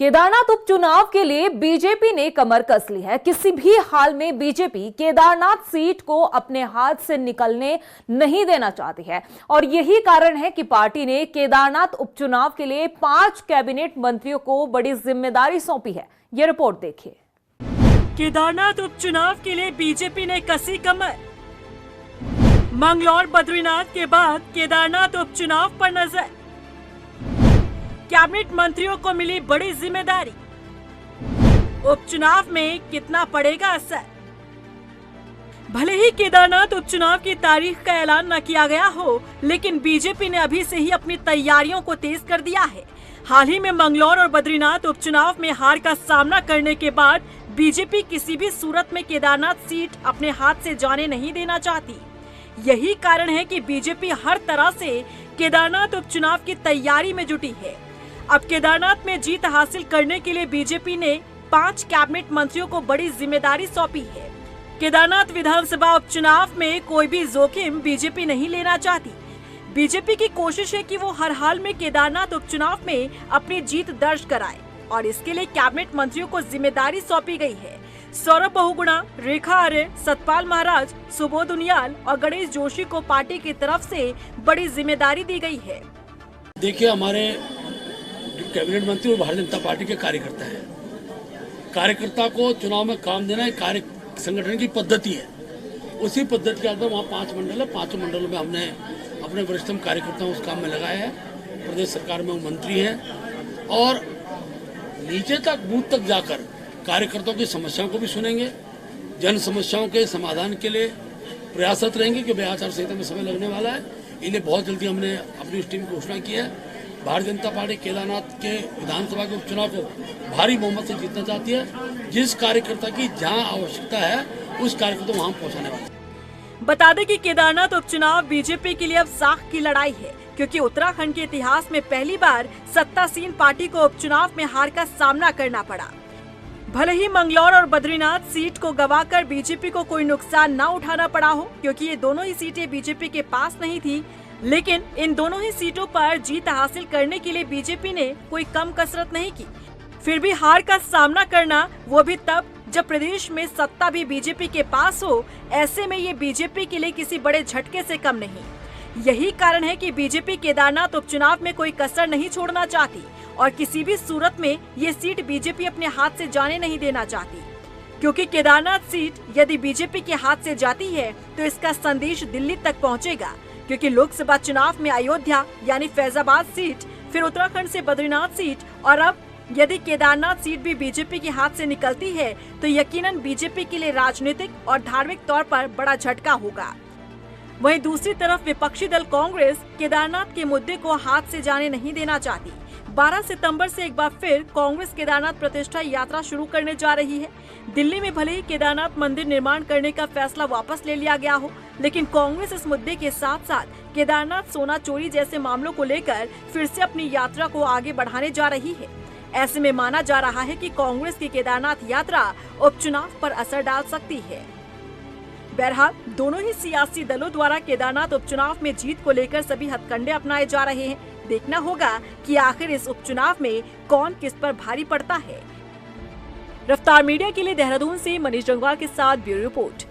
केदारनाथ उपचुनाव के लिए बीजेपी ने कमर कस ली है। किसी भी हाल में बीजेपी केदारनाथ सीट को अपने हाथ से निकलने नहीं देना चाहती है और यही कारण है कि पार्टी ने केदारनाथ उपचुनाव के लिए 5 कैबिनेट मंत्रियों को बड़ी जिम्मेदारी सौंपी है। यह रिपोर्ट देखिए। केदारनाथ उपचुनाव के लिए बीजेपी ने कसी कमर। मंगलौर बद्रीनाथ के बाद केदारनाथ उपचुनाव पर नजर। कैबिनेट मंत्रियों को मिली बड़ी जिम्मेदारी। उपचुनाव में कितना पड़ेगा असर। भले ही केदारनाथ उपचुनाव की तारीख का ऐलान न किया गया हो, लेकिन बीजेपी ने अभी से ही अपनी तैयारियों को तेज कर दिया है। हाल ही में मंगलौर और बद्रीनाथ उपचुनाव में हार का सामना करने के बाद बीजेपी किसी भी सूरत में केदारनाथ सीट अपने हाथ से जाने नहीं देना चाहती। यही कारण है कि बीजेपी हर तरह से केदारनाथ उपचुनाव की तैयारी में जुटी है। अब केदारनाथ में जीत हासिल करने के लिए बीजेपी ने 5 कैबिनेट मंत्रियों को बड़ी जिम्मेदारी सौंपी है। केदारनाथ विधानसभा उपचुनाव में कोई भी जोखिम बीजेपी नहीं लेना चाहती। बीजेपी की कोशिश है कि वो हर हाल में केदारनाथ उपचुनाव में अपनी जीत दर्ज कराए और इसके लिए कैबिनेट मंत्रियों को जिम्मेदारी सौंपी गई है। सौरभ बहुगुणा, रेखा आर्य, सतपाल महाराज, सुबोध उनियाल और गणेश जोशी को पार्टी की तरफ से बड़ी जिम्मेदारी दी गई है। देखिए, हमारे कैबिनेट मंत्री और भारतीय जनता पार्टी के कार्यकर्ता हैं। कार्यकर्ता को चुनाव में काम देना एक कार्य संगठन की पद्धति है। उसी पद्धति के आधार वहाँ 5 मंडल है। 5 मंडलों में हमने अपने वरिष्ठतम कार्यकर्ताओं उस काम में लगाए हैं। प्रदेश सरकार में वो मंत्री हैं और नीचे तक, बूथ तक जाकर कार्यकर्ताओं की समस्याओं को भी सुनेंगे। जन समस्याओं के समाधान के लिए प्रयासरत रहेंगे कि आचार संहिता में समय लगने वाला है। इन्हें बहुत जल्दी हमने अपनी उस टीम की घोषणा की है। भारतीय जनता पार्टी केदारनाथ के विधानसभा के उपचुनाव को भारी बहुमत से जीतना चाहती है। जिस कार्यकर्ता की जहां आवश्यकता है उस कार्यकर्ता को वहां पहुंचाने वाले। बता दें कि केदारनाथ उपचुनाव बीजेपी के लिए अब साख की लड़ाई है, क्योंकि उत्तराखंड के इतिहास में पहली बार सत्तासीन पार्टी को उपचुनाव में हार का सामना करना पड़ा। भले ही मंगलौर और बद्रीनाथ सीट को गंवाकर बीजेपी को कोई नुकसान न उठाना पड़ा हो, क्योंकि ये दोनों ही सीटें बीजेपी के पास नहीं थी, लेकिन इन दोनों ही सीटों पर जीत हासिल करने के लिए बीजेपी ने कोई कम कसरत नहीं की। फिर भी हार का सामना करना, वो भी तब जब प्रदेश में सत्ता भी बीजेपी के पास हो। ऐसे में ये बीजेपी के लिए किसी बड़े झटके से कम नहीं। यही कारण है कि बीजेपी केदारनाथ उपचुनाव में कोई कसर नहीं छोड़ना चाहती और किसी भी सूरत में ये सीट बीजेपी अपने हाथ से जाने नहीं देना चाहती, क्योंकि केदारनाथ सीट यदि बीजेपी के हाथ से जाती है तो इसका संदेश दिल्ली तक पहुंचेगा, क्योंकि लोकसभा चुनाव में अयोध्या यानी फैजाबाद सीट, फिर उत्तराखंड से बद्रीनाथ सीट और अब यदि केदारनाथ सीट भी बीजेपी के हाथ से निकलती है तो यकीनन बीजेपी के लिए राजनीतिक और धार्मिक तौर पर बड़ा झटका होगा। वहीं दूसरी तरफ विपक्षी दल कांग्रेस केदारनाथ के मुद्दे को हाथ से जाने नहीं देना चाहती। 12 सितंबर से एक बार फिर कांग्रेस केदारनाथ प्रतिष्ठा यात्रा शुरू करने जा रही है। दिल्ली में भले ही केदारनाथ मंदिर निर्माण करने का फैसला वापस ले लिया गया हो, लेकिन कांग्रेस इस मुद्दे के साथ साथ केदारनाथ सोना चोरी जैसे मामलों को लेकर फिर से अपनी यात्रा को आगे बढ़ाने जा रही है। ऐसे में माना जा रहा है कि कांग्रेस की केदारनाथ यात्रा उपचुनाव पर असर डाल सकती है। बहरहाल दोनों ही सियासी दलों द्वारा केदारनाथ उपचुनाव में जीत को लेकर सभी हथकंडे अपनाए जा रहे हैं। देखना होगा कि आखिर इस उपचुनाव में कौन किस पर भारी पड़ता है। रफ्तार मीडिया के लिए देहरादून से मनीष जंगवाल के साथ ब्यूरो रिपोर्ट।